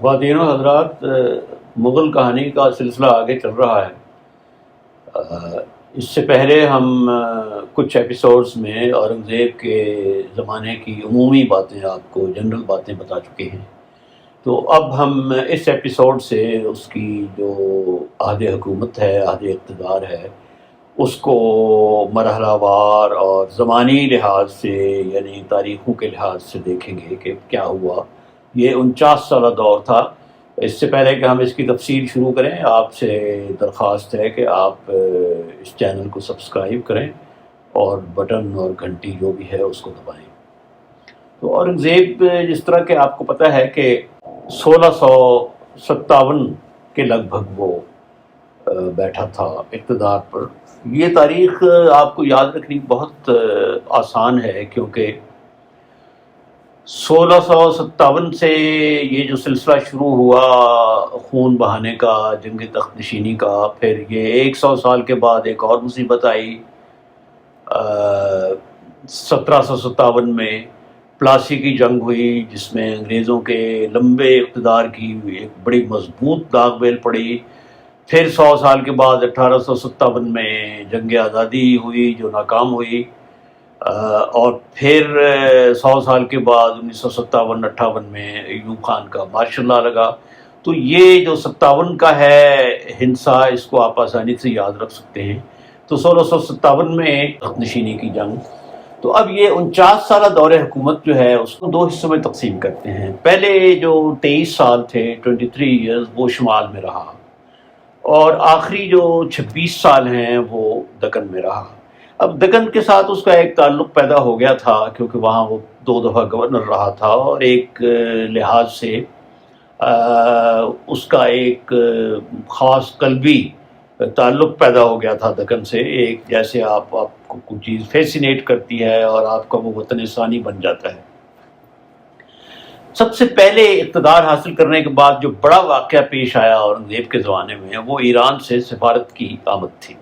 خواتین و حضرات، مغل کہانی کا سلسلہ آگے چل رہا ہے۔ اس سے پہلے ہم کچھ ایپیسوڈز میں اورنگزیب کے زمانے کی عمومی باتیں، آپ کو جنرل باتیں بتا چکے ہیں۔ تو اب ہم اس ایپیسوڈ سے اس کی جو عہد حکومت ہے، عہد اقتدار ہے، اس کو مرحلہ وار اور زمانی لحاظ سے، یعنی تاریخوں کے لحاظ سے دیکھیں گے کہ کیا ہوا۔ یہ 49 سالہ دور تھا۔ اس سے پہلے کہ ہم اس کی تفصیل شروع کریں، آپ سے درخواست ہے کہ آپ اس چینل کو سبسکرائب کریں اور بٹن اور گھنٹی جو بھی ہے اس کو دبائیں۔ تو اورنگزیب، جس طرح کہ آپ کو پتہ ہے کہ 1657 کے لگ بھگ وہ بیٹھا تھا اقتدار پر۔ یہ تاریخ آپ کو یاد رکھنی بہت آسان ہے، کیونکہ 1657 سے یہ جو سلسلہ شروع ہوا خون بہانے کا، جنگ تخت نشینی کا، پھر یہ 100 سال کے بعد ایک اور مصیبت آئی 1757 میں پلاسی کی جنگ ہوئی، جس میں انگریزوں کے لمبے اقتدار کی ایک بڑی مضبوط داغ بیل پڑی۔ پھر 100 سال کے بعد 1857 میں جنگ آزادی ہوئی جو ناکام ہوئی، اور پھر 100 سال کے بعد 1957-58 میں ایوب خان کا مارشل لا لگا۔ تو یہ جو 57 کا ہے ہنسا، اس کو آپ آسانی سے یاد رکھ سکتے ہیں۔ تو 1657 میں تخت نشینی کی جنگ۔ تو اب یہ 49 سالہ دور حکومت جو ہے اس کو دو حصوں میں تقسیم کرتے ہیں۔ پہلے جو 23 سال تھے، 23 ایئرز، وہ شمال میں رہا، اور آخری جو 26 سال ہیں وہ دکن میں رہا۔ اب دکن کے ساتھ اس کا ایک تعلق پیدا ہو گیا تھا، کیونکہ وہاں وہ 2 دفعہ گورنر رہا تھا، اور ایک لحاظ سے اس کا ایک خاص قلبی تعلق پیدا ہو گیا تھا دکن سے۔ ایک جیسے آپ کو کوئی چیز فیسینیٹ کرتی ہے اور آپ کا وہ وطن ثانی بن جاتا ہے۔ سب سے پہلے اقتدار حاصل کرنے کے بعد جو بڑا واقعہ پیش آیا اورنگزیب کے زمانے میں، وہ ایران سے سفارت کی آمد تھی۔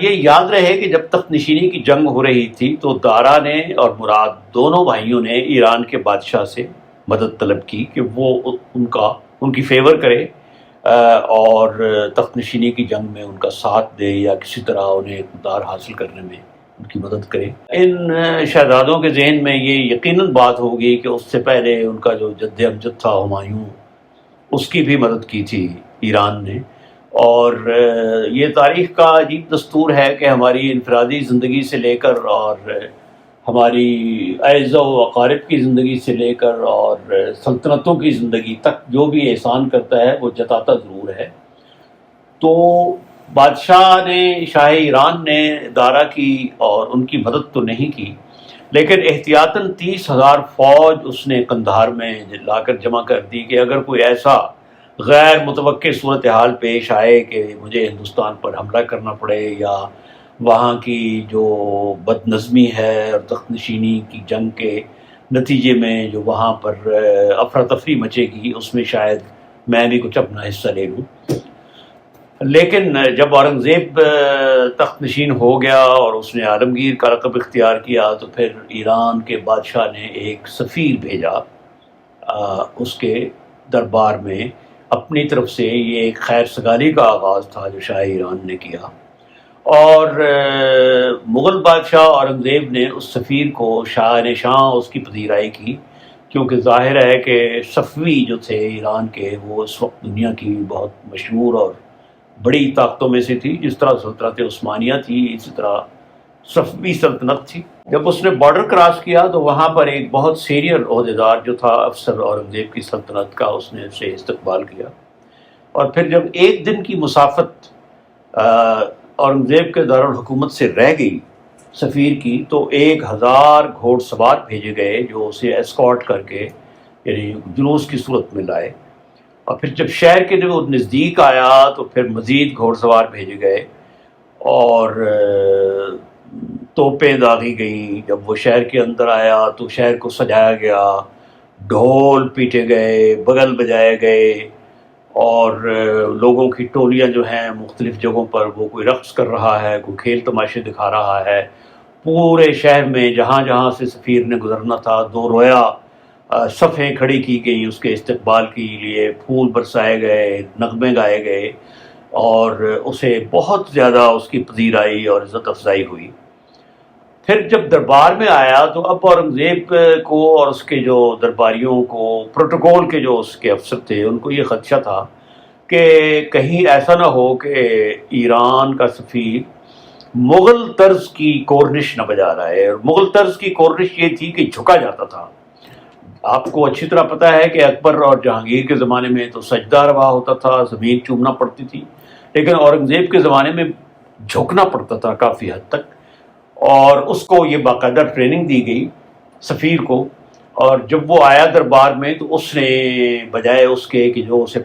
یہ یاد رہے کہ جب تخت نشینی کی جنگ ہو رہی تھی تو دارا نے اور مراد دونوں بھائیوں نے ایران کے بادشاہ سے مدد طلب کی کہ وہ ان کی فیور کرے اور تخت نشینی کی جنگ میں ان کا ساتھ دے، یا کسی طرح انہیں اقتدار حاصل کرنے میں ان کی مدد کرے۔ ان شہزادوں کے ذہن میں یہ یقیناً بات ہوگی کہ اس سے پہلے ان کا جو جد امجد تھا ہمایوں، اس کی بھی مدد کی تھی ایران نے۔ اور یہ تاریخ کا عجیب دستور ہے کہ ہماری انفرادی زندگی سے لے کر اور ہماری اعزاء و اقارب کی زندگی سے لے کر اور سلطنتوں کی زندگی تک جو بھی احسان کرتا ہے وہ جتاتا ضرور ہے۔ تو بادشاہ نے، شاہ ایران نے دارا کی اور ان کی مدد تو نہیں کی، لیکن احتیاطاً 30,000 فوج اس نے قندھار میں لا کر جمع کر دی کہ اگر کوئی ایسا غیر متوقع صورتحال پیش آئے کہ مجھے ہندوستان پر حملہ کرنا پڑے، یا وہاں کی جو بد نظمی ہے اور تخت نشینی کی جنگ کے نتیجے میں جو وہاں پر افراتفری مچے گی، اس میں شاید میں بھی کچھ اپنا حصہ لے لوں۔ لیکن جب اورنگزیب تخت نشین ہو گیا اور اس نے عالمگیر کا لقب اختیار کیا، تو پھر ایران کے بادشاہ نے ایک سفیر بھیجا اس کے دربار میں اپنی طرف سے۔ یہ ایک خیر سگالی کا آغاز تھا جو شاہ ایران نے کیا، اور مغل بادشاہ اورنگزیب نے اس سفیر کو شاہ نشاں اس کی پذیرائی کی، کیونکہ ظاہر ہے کہ صفوی جو تھے ایران کے، وہ اس وقت دنیا کی بہت مشہور اور بڑی طاقتوں میں سے تھی۔ جس طرح سلطنت عثمانیہ تھی، اسی طرح صفوی سلطنت تھی۔ جب اس نے بارڈر کراس کیا تو وہاں پر ایک بہت سینئر عہدیدار جو تھا، افسر اورنگزیب کی سلطنت کا، اس نے اسے استقبال کیا، اور پھر جب ایک دن کی مسافت اورنگزیب کے دارالحکومت سے رہ گئی سفیر کی، تو 1000 گھوڑ سوار بھیجے گئے جو اسے ایسکارٹ کر کے، یعنی جلوس کی صورت میں لائے۔ اور پھر جب شہر کے نزدیک آیا تو پھر مزید گھوڑ سوار بھیجے گئے، اور توپیں داغی گئیں۔ جب وہ شہر کے اندر آیا تو شہر کو سجایا گیا، ڈھول پیٹے گئے، بغل بجائے گئے، اور لوگوں کی ٹولیاں جو ہیں مختلف جگہوں پر، وہ کوئی رقص کر رہا ہے، کوئی کھیل تماشے دکھا رہا ہے۔ پورے شہر میں جہاں جہاں سے سفیر نے گزرنا تھا، 2 رویا صفیں کھڑی کی گئیں اس کے استقبال کے لیے، پھول برسائے گئے، نغمے گائے گئے، اور اسے بہت زیادہ اس کی پذیرائی اور عزت افزائی ہوئی۔ پھر جب دربار میں آیا تو اب اورنگزیب کو اور اس کے جو درباریوں کو، پروٹوکول کے جو اس کے افسر تھے، ان کو یہ خدشہ تھا کہ کہیں ایسا نہ ہو کہ ایران کا سفیر مغل طرز کی کورنش نہ بجا رہا ہے۔ اور مغل طرز کی کورنش یہ تھی کہ جھکا جاتا تھا۔ آپ کو اچھی طرح پتہ ہے کہ اکبر اور جہانگیر کے زمانے میں تو سجدہ روا ہوتا تھا، زمین چومنا پڑتی تھی، لیکن اورنگزیب کے زمانے میں جھکنا پڑتا تھا کافی حد تک۔ اور اس کو یہ باقاعدہ ٹریننگ دی گئی سفیر کو، اور جب وہ آیا دربار میں تو اس نے بجائے اس کے کہ جو اسے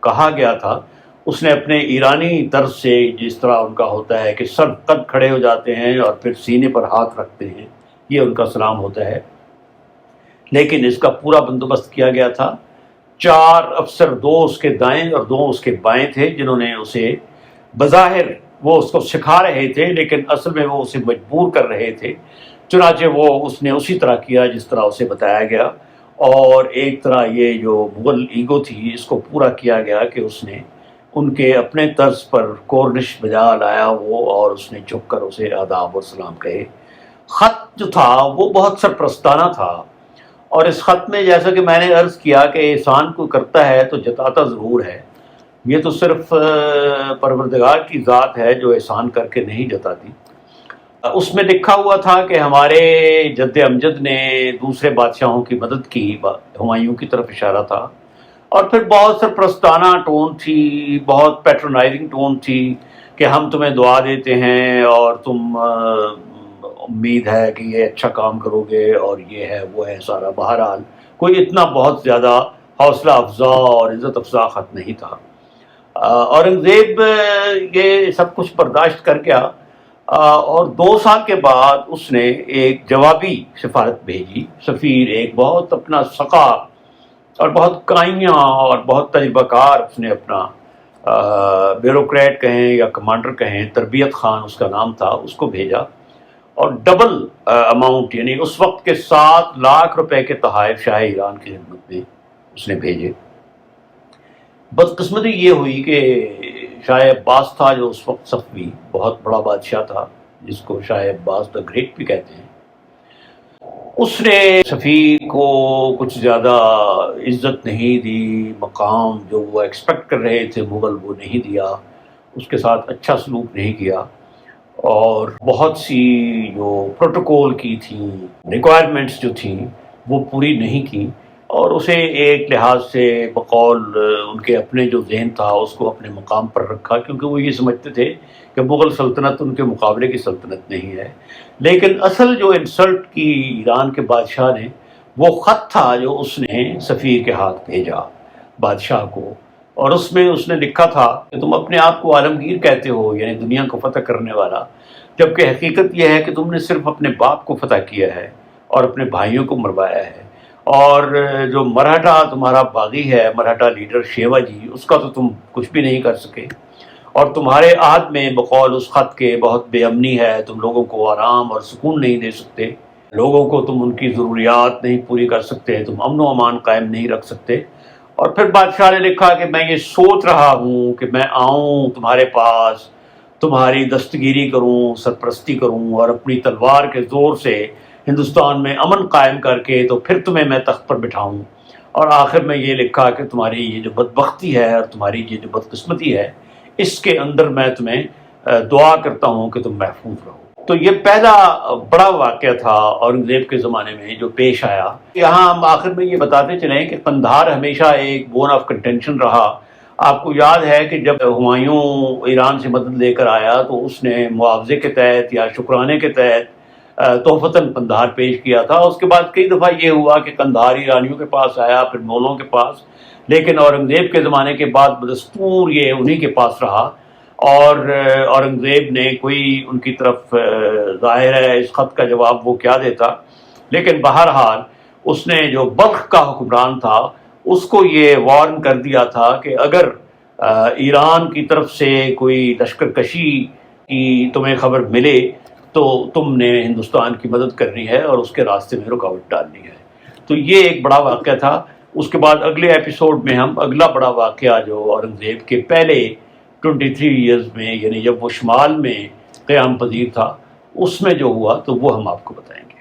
کہا گیا تھا، اس نے اپنے ایرانی طرز سے، جس طرح ان کا ہوتا ہے کہ سر قد کھڑے ہو جاتے ہیں اور پھر سینے پر ہاتھ رکھتے ہیں، یہ ان کا سلام ہوتا ہے، لیکن اس کا پورا بندوبست کیا گیا تھا۔ 4 افسر، 2 اس کے دائیں اور 2 اس کے بائیں تھے، جنہوں نے اسے بظاہر وہ اس کو سکھا رہے تھے، لیکن اصل میں وہ اسے مجبور کر رہے تھے۔ چنانچہ اس نے اسی طرح کیا جس طرح اسے بتایا گیا، اور ایک طرح یہ جو مغل ایگو تھی اس کو پورا کیا گیا کہ اس نے ان کے اپنے طرز پر کورنش بجا لایا وہ، اور اس نے جھک کر اسے آداب اور سلام کہے۔ خط جو تھا وہ بہت سرپرستانہ تھا، اور اس خط میں جیسا کہ میں نے عرض کیا کہ احسان کو کرتا ہے تو جتاتا ضرور ہے۔ یہ تو صرف پروردگار کی ذات ہے جو احسان کر کے نہیں جتاتی۔ اس میں لکھا ہوا تھا کہ ہمارے جد امجد نے دوسرے بادشاہوں کی مدد کی، ہمایوں کی طرف اشارہ تھا، اور پھر بہت سرپرستانہ ٹون تھی، بہت پیٹرونائزنگ ٹون تھی کہ ہم تمہیں دعا دیتے ہیں اور تم امید ہے کہ یہ اچھا کام کرو گے، اور یہ ہے وہ ہے سارا۔ بہرحال کوئی اتنا بہت زیادہ حوصلہ افزا اور عزت افزا خط نہیں تھا۔ اورنگزیب یہ سب کچھ برداشت کر گیا، اور 2 سال کے بعد اس نے ایک جوابی سفارت بھیجی۔ سفیر ایک بہت اپنا سخا اور بہت کائیاں اور بہت تجربہ کار، اس نے اپنا بیوروکریٹ کہیں یا کمانڈر کہیں، تربیت خان اس کا نام تھا، اس کو بھیجا، اور ڈبل اماؤنٹ یعنی اس وقت کے 7 لاکھ روپے کے تحائف شاہ ایران کی خدمت میں اس نے بھیجے۔ بدقسمتی یہ ہوئی کہ شاہ عباس تھا جو اس وقت صفوی بہت بڑا بادشاہ تھا، جس کو شاہ عباس دا گریٹ بھی کہتے ہیں، اس نے سفیر کو کچھ زیادہ عزت نہیں دی، مقام جو وہ ایکسپیکٹ کر رہے تھے مغل وہ نہیں دیا، اس کے ساتھ اچھا سلوک نہیں کیا، اور بہت سی جو پروٹوکول کی تھیں، ریکوائرمنٹس جو تھیں وہ پوری نہیں کی، اور اسے ایک لحاظ سے بقول ان کے اپنے جو ذہن تھا اس کو اپنے مقام پر رکھا، کیونکہ وہ یہ سمجھتے تھے کہ مغل سلطنت ان کے مقابلے کی سلطنت نہیں ہے۔ لیکن اصل جو انسلٹ کی ایران کے بادشاہ نے، وہ خط تھا جو اس نے سفیر کے ہاتھ بھیجا بادشاہ کو، اور اس میں اس نے لکھا تھا کہ تم اپنے آپ کو عالمگیر کہتے ہو، یعنی دنیا کو فتح کرنے والا، جبکہ حقیقت یہ ہے کہ تم نے صرف اپنے باپ کو فتح کیا ہے اور اپنے بھائیوں کو مروایا ہے، اور جو مرہٹا تمہارا باغی ہے، مرہٹا لیڈر شیوا جی، اس کا تو تم کچھ بھی نہیں کر سکے، اور تمہارے عہد میں بقول اس خط کے بہت بے امنی ہے، تم لوگوں کو آرام اور سکون نہیں دے سکتے، لوگوں کو تم ان کی ضروریات نہیں پوری کر سکتے، تم امن و امان قائم نہیں رکھ سکتے۔ اور پھر بادشاہ نے لکھا کہ میں یہ سوچ رہا ہوں کہ میں آؤں تمہارے پاس، تمہاری دستگیری کروں، سرپرستی کروں، اور اپنی تلوار کے زور سے ہندوستان میں امن قائم کر کے تو پھر تمہیں میں تخت پر بٹھاؤں۔ اور آخر میں یہ لکھا کہ تمہاری یہ جو بدبختی ہے اور تمہاری یہ جو بدقسمتی ہے، اس کے اندر میں تمہیں دعا کرتا ہوں کہ تم محفوظ رہو۔ تو یہ پہلا بڑا واقعہ تھا اورنگزیب کے زمانے میں جو پیش آیا۔ یہاں ہم آخر میں یہ بتاتے چلیں کہ قندھار ہمیشہ ایک بون آف کنٹینشن رہا۔ آپ کو یاد ہے کہ جب ہمایوں ایران سے مدد لے کر آیا تو اس نے معاوضے کے تحت یا شکرانے کے تحت تحفتاً قندھار پیش کیا تھا۔ اس کے بعد کئی دفعہ یہ ہوا کہ قندھار ایرانیوں کے پاس آیا، پھر مغلوں کے پاس، لیکن اورنگزیب کے زمانے کے بعد بدستور یہ انہی کے پاس رہا، اور اورنگزیب نے کوئی ان کی طرف، ظاہر ہے اس خط کا جواب وہ کیا دیتا، لیکن بہرحال اس نے جو بلخ کا حکمران تھا اس کو یہ وارن کر دیا تھا کہ اگر ایران کی طرف سے کوئی لشکر کشی کی تمہیں خبر ملے تو تم نے ہندوستان کی مدد کرنی ہے اور اس کے راستے میں رکاوٹ ڈالنی ہے۔ تو یہ ایک بڑا واقعہ تھا. اس کے بعد اگلے ایپیسوڈ میں ہم اگلا بڑا واقعہ جو اورنگزیب کے پہلے 23 ایئرز میں، یعنی جب وہ شمال میں قیام پذیر تھا، اس میں جو ہوا تو وہ ہم آپ کو بتائیں گے.